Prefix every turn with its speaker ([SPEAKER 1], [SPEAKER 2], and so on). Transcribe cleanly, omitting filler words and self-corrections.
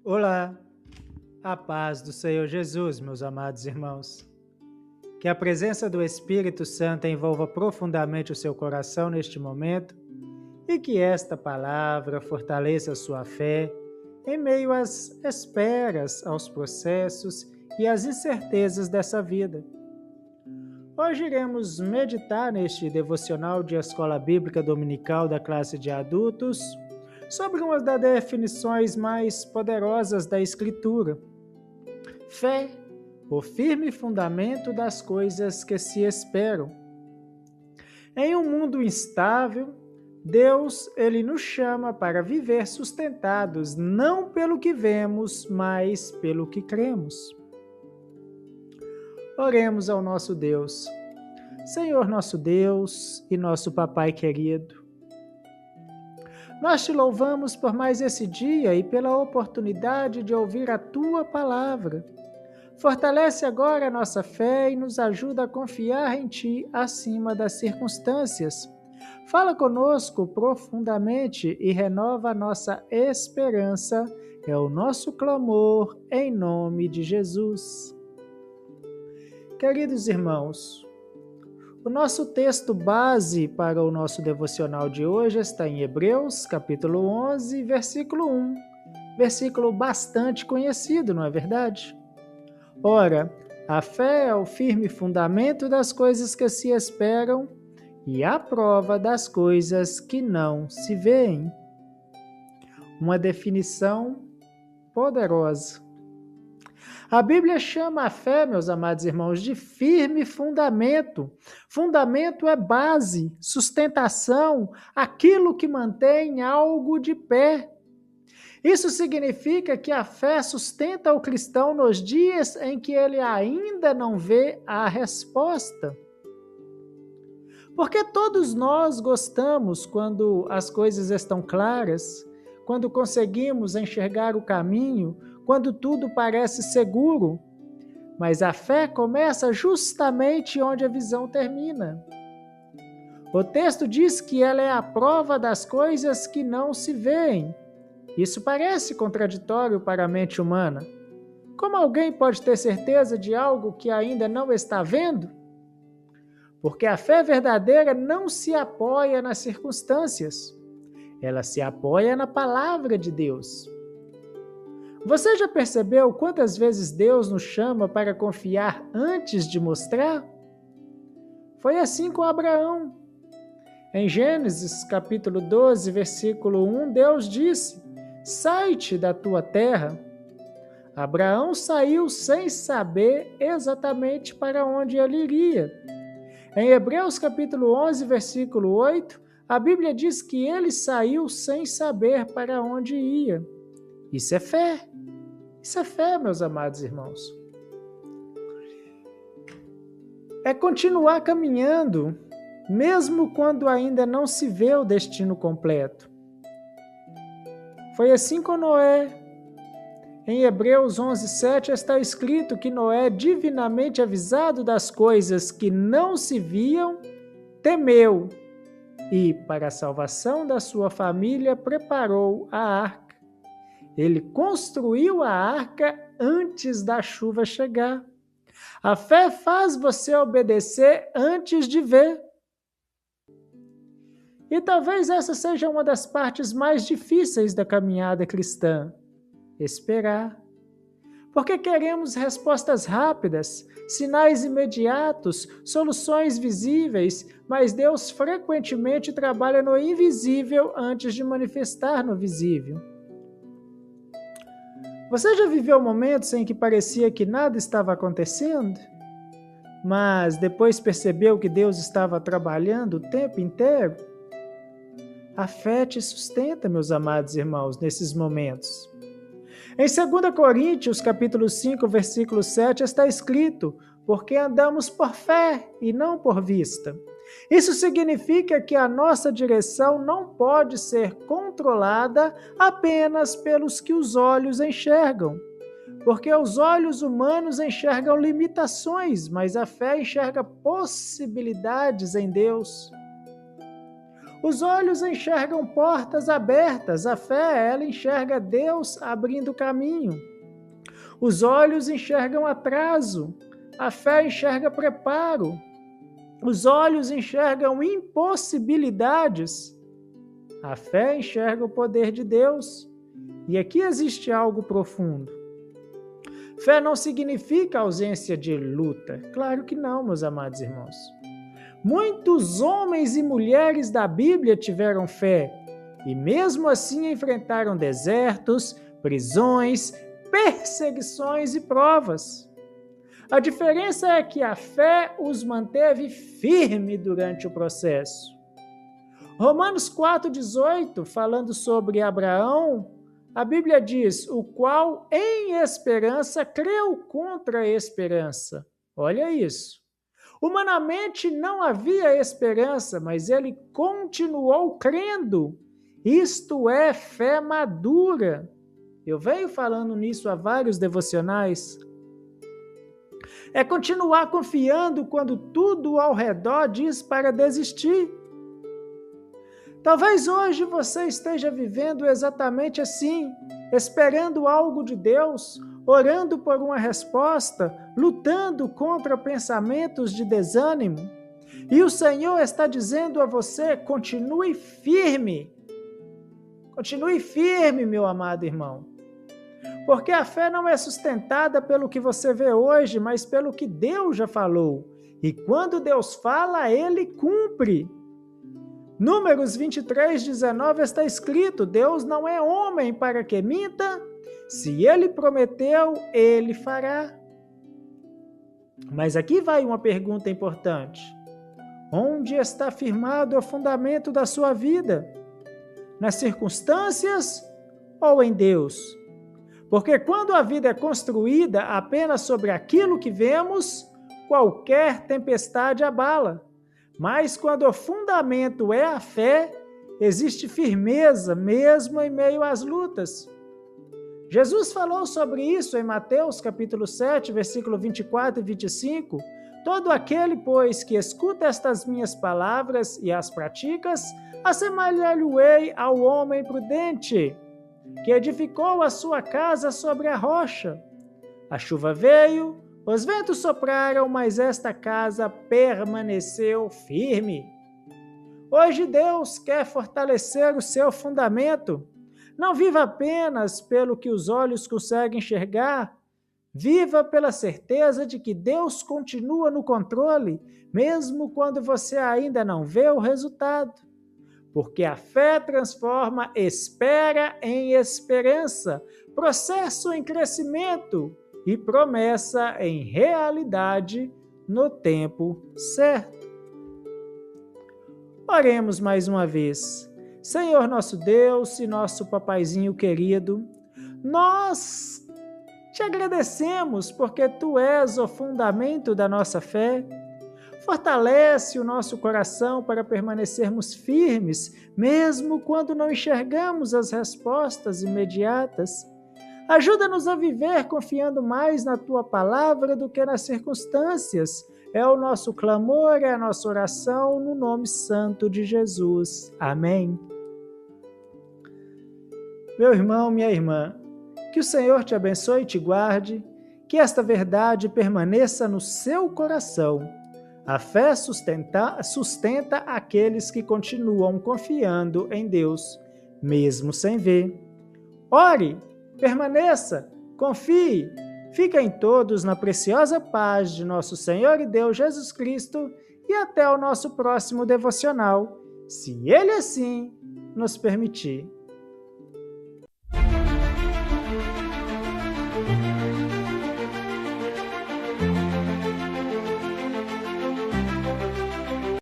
[SPEAKER 1] Olá, a paz do Senhor Jesus, meus amados irmãos. Que a presença do Espírito Santo envolva profundamente o seu coração neste momento e que esta palavra fortaleça a sua fé em meio às esperas, aos processos e às incertezas dessa vida. Hoje iremos meditar neste devocional de Escola Bíblica Dominical da classe de adultos sobre uma das definições mais poderosas da Escritura. Fé, o firme fundamento das coisas que se esperam. Em um mundo instável, Deus, ele nos chama para viver sustentados não pelo que vemos, mas pelo que cremos. Oremos ao nosso Deus. Senhor nosso Deus e nosso Papai querido, nós te louvamos por mais esse dia e pela oportunidade de ouvir a Tua palavra. Fortalece agora a nossa fé e nos ajuda a confiar em Ti acima das circunstâncias. Fala conosco profundamente e renova a nossa esperança. É o nosso clamor em nome de Jesus. Queridos irmãos, o nosso texto base para o nosso devocional de hoje está em Hebreus, capítulo 11, versículo 1. Versículo bastante conhecido, não é verdade? Ora, a fé é o firme fundamento das coisas que se esperam e a prova das coisas que não se veem. Uma definição poderosa. A Bíblia chama a fé, meus amados irmãos, de firme fundamento. Fundamento é base, sustentação, aquilo que mantém algo de pé. Isso significa que a fé sustenta o cristão nos dias em que ele ainda não vê a resposta. Porque todos nós gostamos quando as coisas estão claras, quando conseguimos enxergar o caminho, quando tudo parece seguro. Mas a fé começa justamente onde a visão termina. O texto diz que ela é a prova das coisas que não se veem. Isso parece contraditório para a mente humana. Como alguém pode ter certeza de algo que ainda não está vendo? Porque a fé verdadeira não se apoia nas circunstâncias. Ela se apoia na palavra de Deus. Você já percebeu quantas vezes Deus nos chama para confiar antes de mostrar? Foi assim com Abraão. Em Gênesis capítulo 12, versículo 1, Deus disse: sai-te da tua terra. Abraão saiu sem saber exatamente para onde ele iria. Em Hebreus capítulo 11, versículo 8, a Bíblia diz que ele saiu sem saber para onde ia. Isso é fé. Isso é fé, meus amados irmãos. É continuar caminhando, mesmo quando ainda não se vê o destino completo. Foi assim com Noé. Em Hebreus 11:7 está escrito que Noé, divinamente avisado das coisas que não se viam, temeu e, para a salvação da sua família, preparou a arca. Ele construiu a arca antes da chuva chegar. A fé faz você obedecer antes de ver. E talvez essa seja uma das partes mais difíceis da caminhada cristã: esperar. Porque queremos respostas rápidas, sinais imediatos, soluções visíveis, mas Deus frequentemente trabalha no invisível antes de manifestar no visível. Você já viveu momentos em que parecia que nada estava acontecendo, mas depois percebeu que Deus estava trabalhando o tempo inteiro? A fé te sustenta, meus amados irmãos, nesses momentos. Em 2 Coríntios, capítulo 5, versículo 7, está escrito: porque andamos por fé e não por vista. Isso significa que a nossa direção não pode ser controlada apenas pelos que os olhos enxergam. Porque os olhos humanos enxergam limitações, mas a fé enxerga possibilidades em Deus. Os olhos enxergam portas abertas, a fé, ela enxerga Deus abrindo caminho. Os olhos enxergam atraso, a fé enxerga preparo. Os olhos enxergam impossibilidades, a fé enxerga o poder de Deus. E aqui existe algo profundo. Fé não significa ausência de luta. Claro que não, meus amados irmãos. Muitos homens e mulheres da Bíblia tiveram fé e mesmo assim enfrentaram desertos, prisões, perseguições e provas. A diferença é que a fé os manteve firme durante o processo. Romanos 4,18, falando sobre Abraão, a Bíblia diz, o qual em esperança creu contra a esperança. Olha isso. Humanamente não havia esperança, mas ele continuou crendo. Isto é fé madura. Eu venho falando nisso há vários devocionais. É continuar confiando quando tudo ao redor diz para desistir. Talvez hoje você esteja vivendo exatamente assim, esperando algo de Deus, orando por uma resposta, lutando contra pensamentos de desânimo. E o Senhor está dizendo a você, continue firme. Continue firme, meu amado irmão. Porque a fé não é sustentada pelo que você vê hoje, mas pelo que Deus já falou. E quando Deus fala, Ele cumpre. Números 23:19 está escrito, Deus não é homem para que minta, se Ele prometeu, Ele fará. Mas aqui vai uma pergunta importante. Onde está firmado o fundamento da sua vida? Nas circunstâncias ou em Deus? Porque quando a vida é construída apenas sobre aquilo que vemos, qualquer tempestade abala. Mas quando o fundamento é a fé, existe firmeza mesmo em meio às lutas. Jesus falou sobre isso em Mateus capítulo 7, versículo 24 e 25. Todo aquele, pois, que escuta estas minhas palavras e as praticas, assemelhar-lhe-ei ao homem prudente, que edificou a sua casa sobre a rocha. A chuva veio, os ventos sopraram, mas esta casa permaneceu firme. Hoje Deus quer fortalecer o seu fundamento. Não viva apenas pelo que os olhos conseguem enxergar. Viva pela certeza de que Deus continua no controle, mesmo quando você ainda não vê o resultado. Porque a fé transforma espera em esperança, processo em crescimento e promessa em realidade no tempo certo. Oremos mais uma vez. Senhor nosso Deus e nosso papaizinho querido, nós te agradecemos porque Tu és o fundamento da nossa fé. Fortalece o nosso coração para permanecermos firmes, mesmo quando não enxergamos as respostas imediatas. Ajuda-nos a viver confiando mais na Tua palavra do que nas circunstâncias. É o nosso clamor, é a nossa oração, no nome santo de Jesus. Amém. Meu irmão, minha irmã, que o Senhor te abençoe e te guarde, que esta verdade permaneça no seu coração. A fé sustenta aqueles que continuam confiando em Deus, mesmo sem ver. Ore, permaneça, confie, fiquem todos na preciosa paz de nosso Senhor e Deus Jesus Cristo e até o nosso próximo devocional, se Ele assim nos permitir.